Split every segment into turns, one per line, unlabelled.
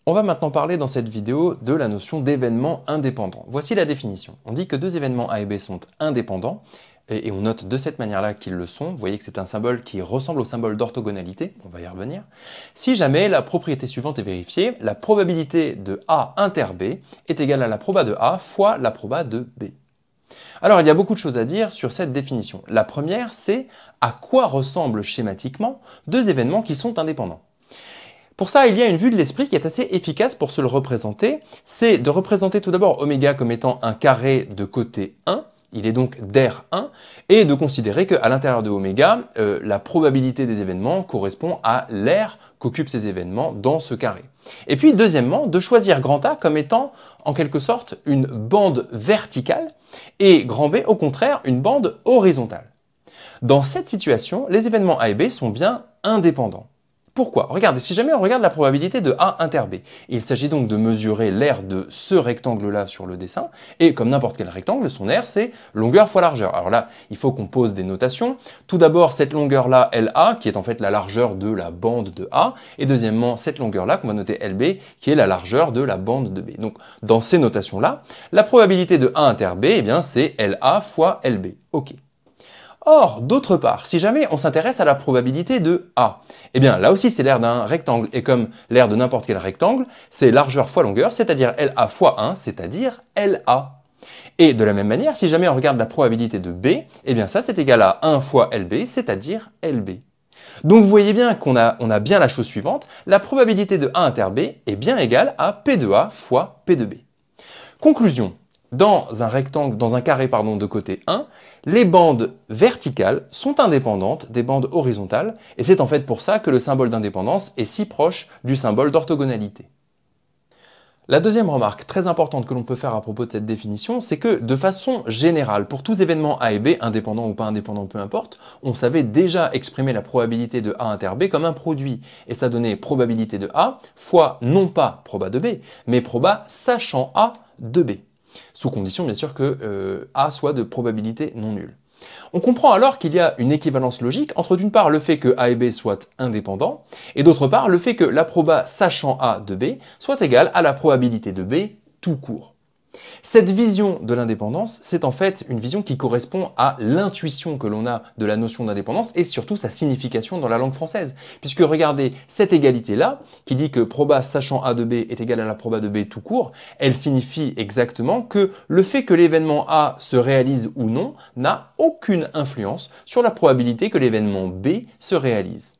On va maintenant parler dans cette vidéo de la notion d'événement indépendant. Voici la définition. On dit que deux événements A et B sont indépendants, et on note de cette manière-là qu'ils le sont. Vous voyez que c'est un symbole qui ressemble au symbole d'orthogonalité, on va y revenir. Si jamais la propriété suivante est vérifiée, la probabilité de A inter B est égale à la proba de A fois la proba de B. Alors il y a beaucoup de choses à dire sur cette définition. La première, c'est à quoi ressemblent schématiquement deux événements qui sont indépendants. Pour ça, il y a une vue de l'esprit qui est assez efficace pour se le représenter. C'est de représenter tout d'abord oméga comme étant un carré de côté 1, il est donc d'air 1, et de considérer qu'à l'intérieur de oméga, la probabilité des événements correspond à l'aire qu'occupent ces événements dans ce carré. Et puis deuxièmement, de choisir grand A comme étant en quelque sorte une bande verticale, et grand B au contraire une bande horizontale. Dans cette situation, les événements A et B sont bien indépendants. Pourquoi? Regardez, si jamais on regarde la probabilité de A inter B, il s'agit donc de mesurer l'aire de ce rectangle-là sur le dessin, et comme n'importe quel rectangle, son aire c'est longueur fois largeur. Alors là, il faut qu'on pose des notations. Tout d'abord, cette longueur-là, LA, qui est en fait la largeur de la bande de A, et deuxièmement, cette longueur-là, qu'on va noter LB, qui est la largeur de la bande de B. Donc, dans ces notations-là, la probabilité de A inter B, eh bien, c'est LA fois LB. OK. Or, d'autre part, si jamais on s'intéresse à la probabilité de A, eh bien là aussi c'est l'aire d'un rectangle, et comme l'aire de n'importe quel rectangle, c'est largeur fois longueur, c'est-à-dire LA fois 1, c'est-à-dire LA. Et de la même manière, si jamais on regarde la probabilité de B, eh bien ça c'est égal à 1 fois LB, c'est-à-dire LB. Donc vous voyez bien qu'on a bien la chose suivante, la probabilité de A inter B est bien égale à P de A fois P de B. Conclusion. Dans un carré de côté 1, les bandes verticales sont indépendantes des bandes horizontales, et c'est en fait pour ça que le symbole d'indépendance est si proche du symbole d'orthogonalité. La deuxième remarque très importante que l'on peut faire à propos de cette définition, c'est que de façon générale, pour tous événements A et B, indépendants ou pas indépendants, peu importe, on savait déjà exprimer la probabilité de A inter B comme un produit, et ça donnait probabilité de A fois non pas proba de B, mais proba sachant A de B. Sous condition bien sûr que A soit de probabilité non nulle. On comprend alors qu'il y a une équivalence logique entre d'une part le fait que A et B soient indépendants, et d'autre part le fait que la proba sachant A de B soit égale à la probabilité de B tout court. Cette vision de l'indépendance, c'est en fait une vision qui correspond à l'intuition que l'on a de la notion d'indépendance et surtout sa signification dans la langue française. Puisque regardez, cette égalité-là, qui dit que proba sachant A de B est égale à la proba de B tout court, elle signifie exactement que le fait que l'événement A se réalise ou non n'a aucune influence sur la probabilité que l'événement B se réalise.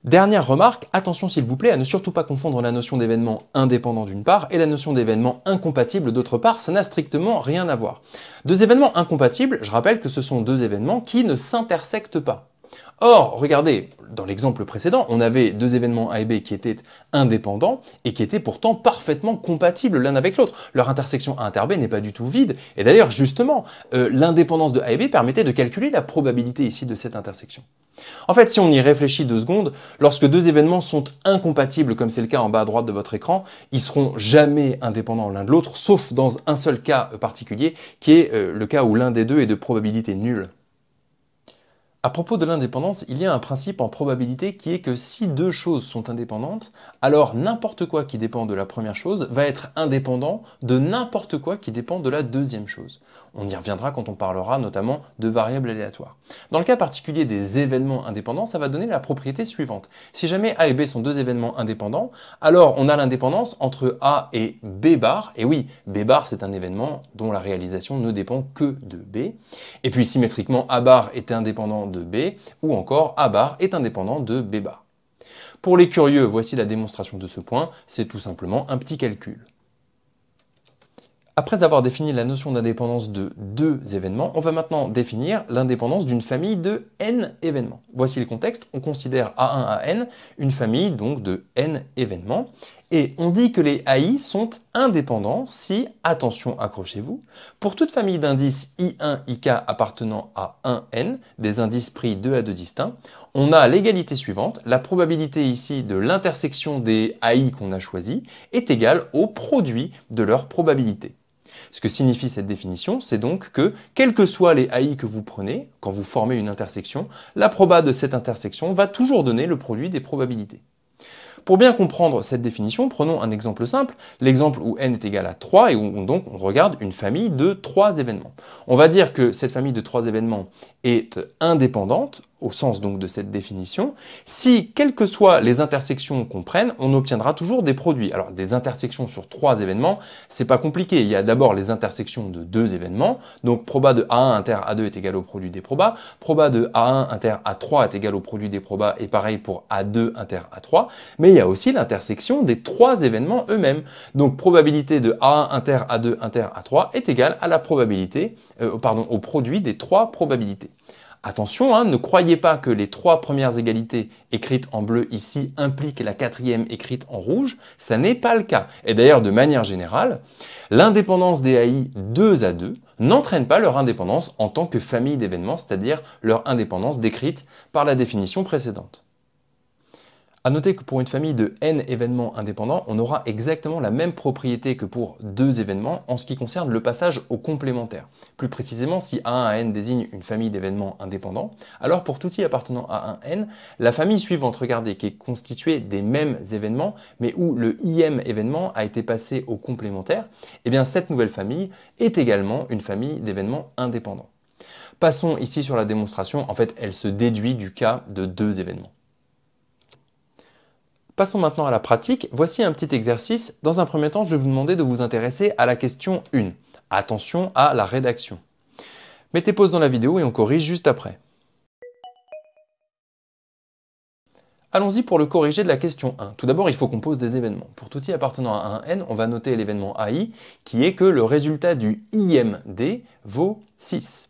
Dernière remarque, attention s'il vous plaît à ne surtout pas confondre la notion d'événement indépendant d'une part et la notion d'événement incompatible d'autre part, ça n'a strictement rien à voir. Deux événements incompatibles, je rappelle que ce sont deux événements qui ne s'intersectent pas. Or, regardez, dans l'exemple précédent, on avait deux événements A et B qui étaient indépendants et qui étaient pourtant parfaitement compatibles l'un avec l'autre. Leur intersection A inter B n'est pas du tout vide, et d'ailleurs justement, l'indépendance de A et B permettait de calculer la probabilité ici de cette intersection. En fait, si on y réfléchit 2 secondes, lorsque deux événements sont incompatibles, comme c'est le cas en bas à droite de votre écran, ils seront jamais indépendants l'un de l'autre, sauf dans un seul cas particulier, qui est le cas où l'un des deux est de probabilité nulle. À propos de l'indépendance, il y a un principe en probabilité qui est que si deux choses sont indépendantes, alors n'importe quoi qui dépend de la première chose va être indépendant de n'importe quoi qui dépend de la deuxième chose. On y reviendra quand on parlera notamment de variables aléatoires. Dans le cas particulier des événements indépendants, ça va donner la propriété suivante. Si jamais A et B sont deux événements indépendants, alors on a l'indépendance entre A et B bar, et oui, B bar c'est un événement dont la réalisation ne dépend que de B, et puis symétriquement A bar est indépendant de B, ou encore A bar est indépendant de B bar. Pour les curieux, voici la démonstration de ce point, c'est tout simplement un petit calcul. Après avoir défini la notion d'indépendance de deux événements, on va maintenant définir l'indépendance d'une famille de n événements. Voici le contexte, on considère A1 à n une famille donc de n événements, et on dit que les AI sont indépendants si, attention accrochez-vous, pour toute famille d'indices I1, IK appartenant à 1n, des indices pris 2 à 2 distincts, on a l'égalité suivante, la probabilité ici de l'intersection des AI qu'on a choisis est égale au produit de leur probabilité. Ce que signifie cette définition, c'est donc que, quels que soient les AI que vous prenez, quand vous formez une intersection, la proba de cette intersection va toujours donner le produit des probabilités. Pour bien comprendre cette définition, prenons un exemple simple, l'exemple où n est égal à 3 et où donc on regarde une famille de 3 événements. On va dire que cette famille de 3 événements est indépendante, au sens donc de cette définition, si, quelles que soient les intersections qu'on prenne, on obtiendra toujours des produits. Alors, des intersections sur 3 événements, c'est pas compliqué. Il y a d'abord les intersections de 2 événements, donc proba de A1 inter A2 est égal au produit des probas, proba de A1 inter A3 est égal au produit des probas, et pareil pour A2 inter A3, mais il y a aussi l'intersection des 3 événements eux-mêmes. Donc, probabilité de A1 inter A2 inter A3 est égale à la probabilité, au produit des 3 probabilités. Attention, hein, ne croyez pas que les 3 premières égalités écrites en bleu ici impliquent la 4e écrite en rouge, ça n'est pas le cas. Et d'ailleurs, de manière générale, l'indépendance des AI 2 à 2 n'entraîne pas leur indépendance en tant que famille d'événements, c'est-à-dire leur indépendance décrite par la définition précédente. A noter que pour une famille de n événements indépendants, on aura exactement la même propriété que pour 2 événements en ce qui concerne le passage au complémentaire. Plus précisément, si A1 à n désigne une famille d'événements indépendants, alors pour tout i appartenant à un n, la famille suivante, regardez, qui est constituée des mêmes événements, mais où le im événement a été passé au complémentaire, eh bien cette nouvelle famille est également une famille d'événements indépendants. Passons ici sur la démonstration, en fait elle se déduit du cas de 2 événements. Passons maintenant à la pratique. Voici un petit exercice. Dans un premier temps, je vais vous demander de vous intéresser à la question 1. Attention à la rédaction. Mettez pause dans la vidéo et on corrige juste après. Allons-y pour le corriger de la question 1. Tout d'abord, il faut qu'on pose des événements. Pour tout i appartenant à un n, on va noter l'événement AI, qui est que le résultat du IMD vaut 6.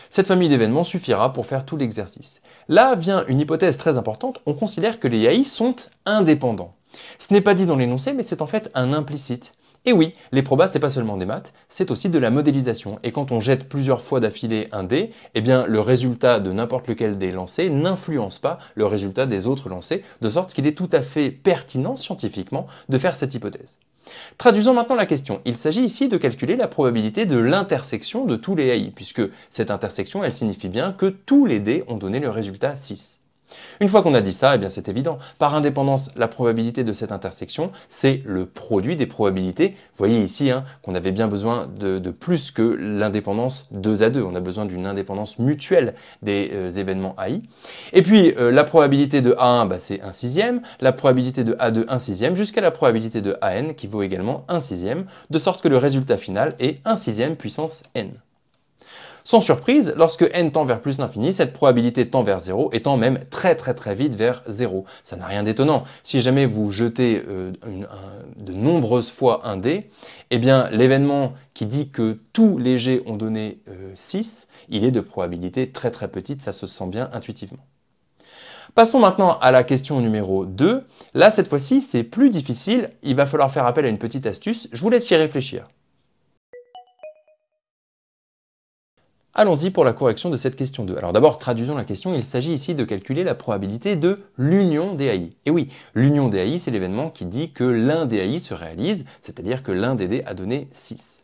Cette famille d'événements suffira pour faire tout l'exercice. Là vient une hypothèse très importante, on considère que les AI sont indépendants. Ce n'est pas dit dans l'énoncé, mais c'est en fait un implicite. Et oui, les probas, c'est pas seulement des maths, c'est aussi de la modélisation. Et quand on jette plusieurs fois d'affilée un dé, eh bien le résultat de n'importe lequel dé lancé n'influence pas le résultat des autres lancés, de sorte qu'il est tout à fait pertinent scientifiquement de faire cette hypothèse. Traduisons maintenant la question. Il s'agit ici de calculer la probabilité de l'intersection de tous les AI, puisque cette intersection, elle signifie bien que tous les dés ont donné le résultat 6. Une fois qu'on a dit ça, eh bien c'est évident. Par indépendance, la probabilité de cette intersection, c'est le produit des probabilités. Vous voyez ici qu'on avait bien besoin de plus que l'indépendance 2 à 2. On a besoin d'une indépendance mutuelle des événements AI. Et puis, la probabilité de A1, c'est 1/6, la probabilité de A2, 1/6, jusqu'à la probabilité de AN qui vaut également 1/6, de sorte que le résultat final est 1/6 puissance n. Sans surprise, lorsque n tend vers plus l'infini, cette probabilité tend vers 0 et tend même très vite vers 0. Ça n'a rien d'étonnant. Si jamais vous jetez de nombreuses fois un dé, eh bien l'événement qui dit que tous les jets ont donné 6, il est de probabilité très petite, ça se sent bien intuitivement. Passons maintenant à la question numéro 2. Là, cette fois-ci, c'est plus difficile. Il va falloir faire appel à une petite astuce. Je vous laisse y réfléchir. Allons-y pour la correction de cette question 2. Alors d'abord, traduisons la question. Il s'agit ici de calculer la probabilité de l'union des AI. Et oui, l'union des AI, c'est l'événement qui dit que l'un des AI se réalise, c'est-à-dire que l'un des dés a donné 6.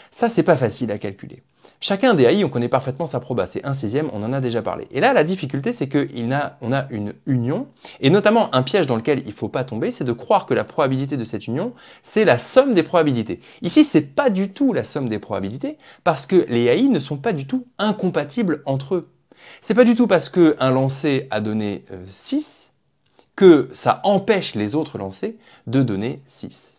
Ça, c'est pas facile à calculer. Chacun des AI, on connaît parfaitement sa proba, c'est 1/6, on en a déjà parlé. Et là, la difficulté, c'est qu'on a une union, et notamment un piège dans lequel il ne faut pas tomber, c'est de croire que la probabilité de cette union, c'est la somme des probabilités. Ici, c'est pas du tout la somme des probabilités, parce que les AI ne sont pas du tout incompatibles entre eux. C'est pas du tout parce qu'un lancer a donné 6 que ça empêche les autres lancers de donner 6.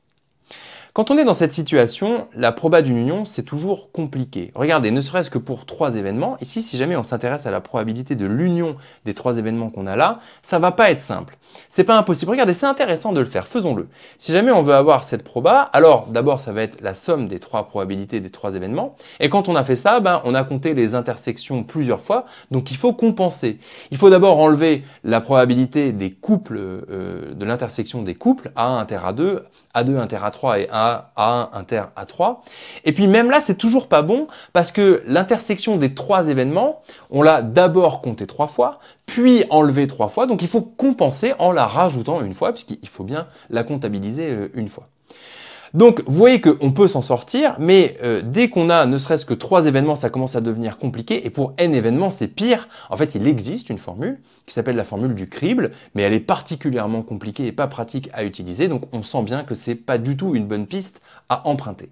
Quand on est dans cette situation, la proba d'une union, c'est toujours compliqué. Regardez, ne serait-ce que pour 3 événements, ici, si jamais on s'intéresse à la probabilité de l'union des 3 événements qu'on a là, ça va pas être simple. C'est pas impossible. Regardez, c'est intéressant de le faire, faisons-le. Si jamais on veut avoir cette proba, alors d'abord, ça va être la somme des 3 probabilités des 3 événements. Et quand on a fait ça, on a compté les intersections plusieurs fois, donc il faut compenser. Il faut d'abord enlever la probabilité des couples, de l'intersection des couples, A1 inter A2, A2 inter A3 et A1 inter A3. Et puis même là, c'est toujours pas bon parce que l'intersection des 3 événements, on l'a d'abord compté 3 fois, puis enlevé 3 fois. Donc il faut compenser en la rajoutant une fois, puisqu'il faut bien la comptabiliser une fois. Donc vous voyez qu'on peut s'en sortir, mais dès qu'on a ne serait-ce que 3 événements, ça commence à devenir compliqué, et pour n événements, c'est pire. En fait, il existe une formule qui s'appelle la formule du crible, mais elle est particulièrement compliquée et pas pratique à utiliser, donc on sent bien que c'est pas du tout une bonne piste à emprunter.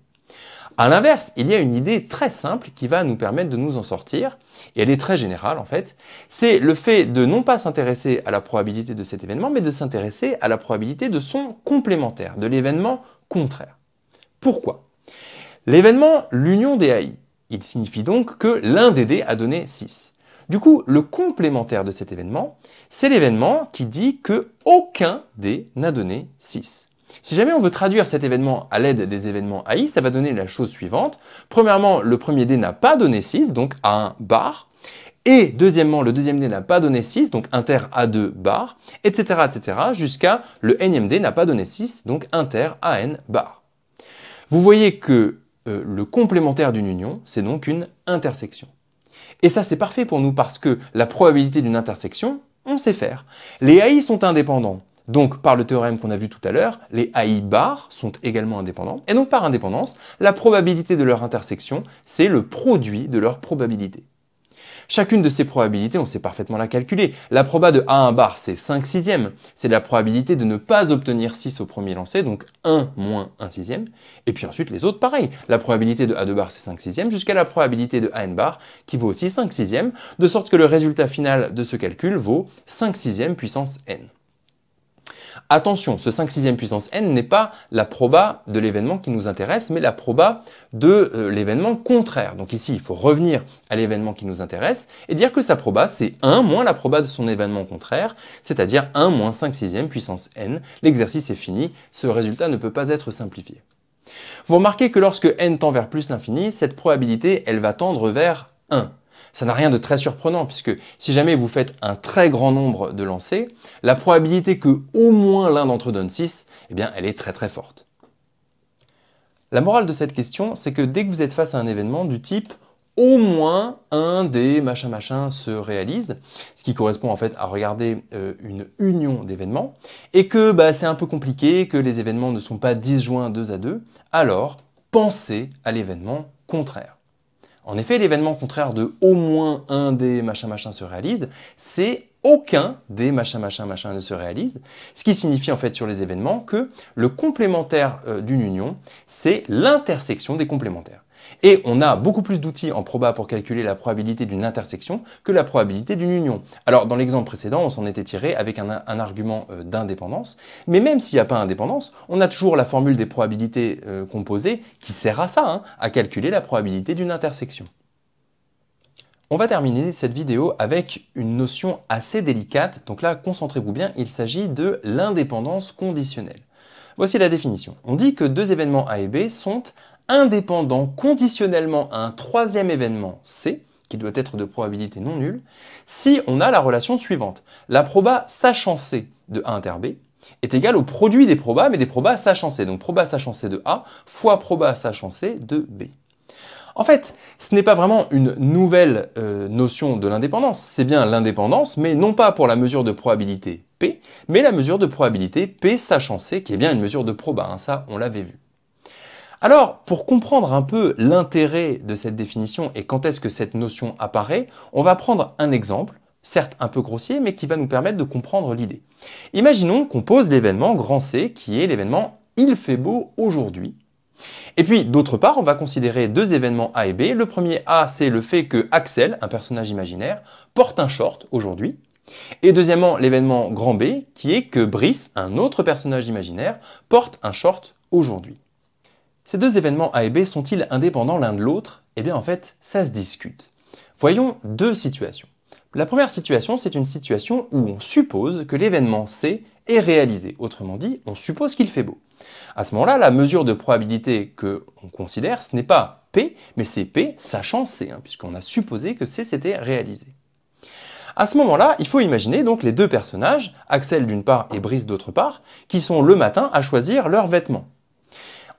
À l'inverse, il y a une idée très simple qui va nous permettre de nous en sortir, et elle est très générale en fait, c'est le fait de non pas s'intéresser à la probabilité de cet événement, mais de s'intéresser à la probabilité de son complémentaire, de l'événement contraire. Pourquoi? L'événement l'union des AI, il signifie donc que l'un des dés a donné 6. Du coup, le complémentaire de cet événement, c'est l'événement qui dit que aucun dé n'a donné 6. Si jamais on veut traduire cet événement à l'aide des événements AI, ça va donner la chose suivante. Premièrement, le premier dé n'a pas donné 6, donc A1 bar. Et deuxièmement, le deuxième dé n'a pas donné 6, donc inter A2 bar, etc. etc. jusqu'à le nème dé n'a pas donné 6, donc inter AN bar. Vous voyez que le complémentaire d'une union, c'est donc une intersection. Et ça, c'est parfait pour nous parce que la probabilité d'une intersection, on sait faire. Les AI sont indépendants. Donc, par le théorème qu'on a vu tout à l'heure, les AI bar sont également indépendants. Et donc, par indépendance, la probabilité de leur intersection, c'est le produit de leur probabilité. Chacune de ces probabilités, on sait parfaitement la calculer. La proba de A1 bar, c'est 5/6. C'est la probabilité de ne pas obtenir 6 au premier lancer, donc 1 moins 1/6. Et puis ensuite, les autres, pareil. La probabilité de A2 bar, c'est 5/6, jusqu'à la probabilité de AN bar, qui vaut aussi 5/6, de sorte que le résultat final de ce calcul vaut 5/6 puissance n. Attention, ce 5/6 puissance n n'est pas la proba de l'événement qui nous intéresse, mais la proba de l'événement contraire. Donc ici, il faut revenir à l'événement qui nous intéresse et dire que sa proba, c'est 1 moins la proba de son événement contraire, c'est-à-dire 1 moins 5/6 puissance n. L'exercice est fini, ce résultat ne peut pas être simplifié. Vous remarquez que lorsque n tend vers plus l'infini, cette probabilité, elle va tendre vers 1. Ça n'a rien de très surprenant puisque si jamais vous faites un très grand nombre de lancers, la probabilité que au moins l'un d'entre eux donne 6, eh bien, elle est très très forte. La morale de cette question, c'est que dès que vous êtes face à un événement du type au moins un des machin machin se réalise, ce qui correspond en fait à regarder une union d'événements, et que c'est un peu compliqué, que les événements ne sont pas disjoints 2 à 2, alors pensez à l'événement contraire. En effet, l'événement contraire de au moins un des machin machin se réalise, c'est aucun des machin machin machin ne se réalise, ce qui signifie en fait sur les événements que le complémentaire d'une union, c'est l'intersection des complémentaires. Et on a beaucoup plus d'outils en proba pour calculer la probabilité d'une intersection que la probabilité d'une union. Alors dans l'exemple précédent, on s'en était tiré avec un argument d'indépendance, mais même s'il n'y a pas d'indépendance, on a toujours la formule des probabilités composées qui sert à ça, à calculer la probabilité d'une intersection. On va terminer cette vidéo avec une notion assez délicate, donc là concentrez-vous bien, il s'agit de l'indépendance conditionnelle. Voici la définition. On dit que deux événements A et B sont indépendant conditionnellement à un troisième événement C, qui doit être de probabilité non nulle, si on a la relation suivante. La proba sachant C de A inter B est égale au produit des probas, mais des probas sachant C. Donc proba sachant C de A fois proba sachant C de B. En fait, ce n'est pas vraiment une nouvelle notion de l'indépendance, c'est bien l'indépendance, mais non pas pour la mesure de probabilité P, mais la mesure de probabilité P sachant C, qui est bien une mesure de proba, ça on l'avait vu. Alors, pour comprendre un peu l'intérêt de cette définition et quand est-ce que cette notion apparaît, on va prendre un exemple, certes un peu grossier, mais qui va nous permettre de comprendre l'idée. Imaginons qu'on pose l'événement grand C, qui est l'événement « il fait beau aujourd'hui ». Et puis, d'autre part, on va considérer deux événements A et B. Le premier A, c'est le fait que Axel, un personnage imaginaire, porte un short aujourd'hui. Et deuxièmement, l'événement grand B, qui est que Brice, un autre personnage imaginaire, porte un short aujourd'hui. Ces deux événements A et B sont-ils indépendants l'un de l'autre? Eh bien en fait, ça se discute. Voyons deux situations. La première situation, c'est une situation où on suppose que l'événement C est réalisé. Autrement dit, on suppose qu'il fait beau. À ce moment-là, la mesure de probabilité qu'on considère, ce n'est pas P, mais c'est P sachant C, puisqu'on a supposé que C s'était réalisé. À ce moment-là, il faut imaginer donc les deux personnages, Axel d'une part et Brice d'autre part, qui sont le matin à choisir leurs vêtements.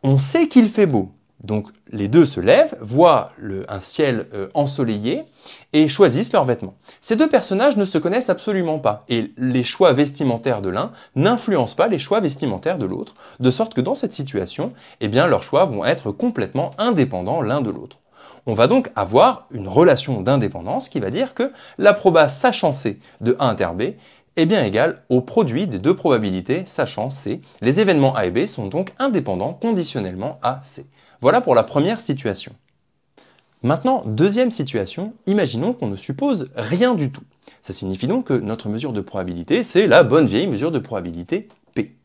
On sait qu'il fait beau, Donc les deux se lèvent, voient un ciel ensoleillé et choisissent leurs vêtements. Ces deux personnages ne se connaissent absolument pas et les choix vestimentaires de l'un n'influencent pas les choix vestimentaires de l'autre, de sorte que dans cette situation, eh bien, leurs choix vont être complètement indépendants l'un de l'autre. On va donc avoir une relation d'indépendance qui va dire que la proba sachant C de A inter B est bien égale au produit des deux probabilités sachant C. Les événements A et B sont donc indépendants conditionnellement à C. Voilà pour la première situation. Maintenant, deuxième situation, imaginons qu'on ne suppose rien du tout. Ça signifie donc que notre mesure de probabilité, c'est la bonne vieille mesure de probabilité P.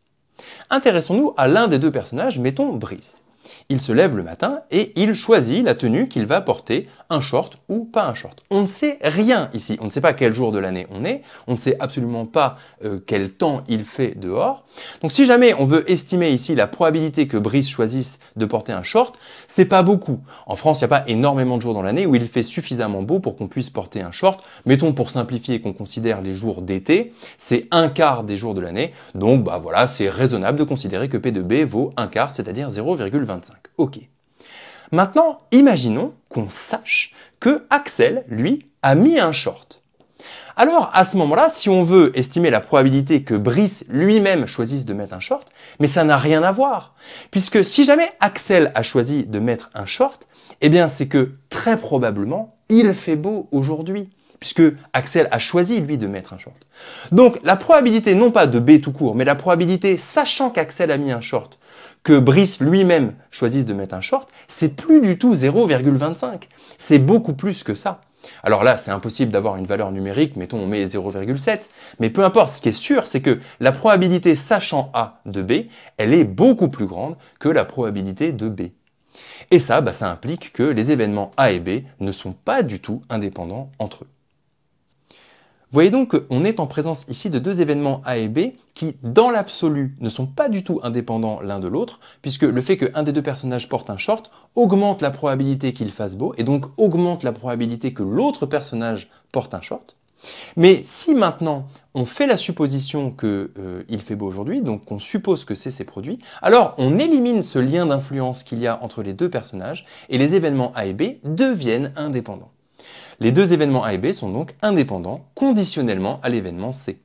Intéressons-nous à l'un des deux personnages, mettons Brice. Il se lève le matin et il choisit la tenue qu'il va porter, un short ou pas un short. On ne sait rien ici, on ne sait pas quel jour de l'année on est, on ne sait absolument pas quel temps il fait dehors. Donc si jamais on veut estimer ici la probabilité que Brice choisisse de porter un short, c'est pas beaucoup. En France, il n'y a pas énormément de jours dans l'année où il fait suffisamment beau pour qu'on puisse porter un short. Mettons pour simplifier qu'on considère les jours d'été, c'est un quart des jours de l'année, donc bah voilà, c'est raisonnable de considérer que P de B vaut un quart, c'est-à-dire 0,25. Ok. Maintenant, imaginons qu'on sache que Axel, lui, a mis un short. Alors, à ce moment-là, si on veut estimer la probabilité que Brice lui-même choisisse de mettre un short, mais ça n'a rien à voir. Puisque si jamais Axel a choisi de mettre un short, eh bien c'est que très probablement, il fait beau aujourd'hui. Puisque Axel a choisi, lui, de mettre un short. Donc, la probabilité, non pas de B tout court, mais la probabilité, sachant qu'Axel a mis un short, que Brice lui-même choisisse de mettre un short, c'est plus du tout 0,25. C'est beaucoup plus que ça. Alors là, c'est impossible d'avoir une valeur numérique, mettons on met 0,7, mais peu importe, ce qui est sûr, c'est que la probabilité sachant A de B, elle est beaucoup plus grande que la probabilité de B. Et ça, ça implique que les événements A et B ne sont pas du tout indépendants entre eux. Vous voyez donc qu'on est en présence ici de deux événements A et B qui, dans l'absolu, ne sont pas du tout indépendants l'un de l'autre, puisque le fait qu'un des deux personnages porte un short augmente la probabilité qu'il fasse beau, et donc augmente la probabilité que l'autre personnage porte un short. Mais si maintenant on fait la supposition qu'il fait beau aujourd'hui, donc qu'on suppose que c'est ces produits, alors on élimine ce lien d'influence qu'il y a entre les deux personnages, et les événements A et B deviennent indépendants. Les deux événements A et B sont donc indépendants conditionnellement à l'événement C.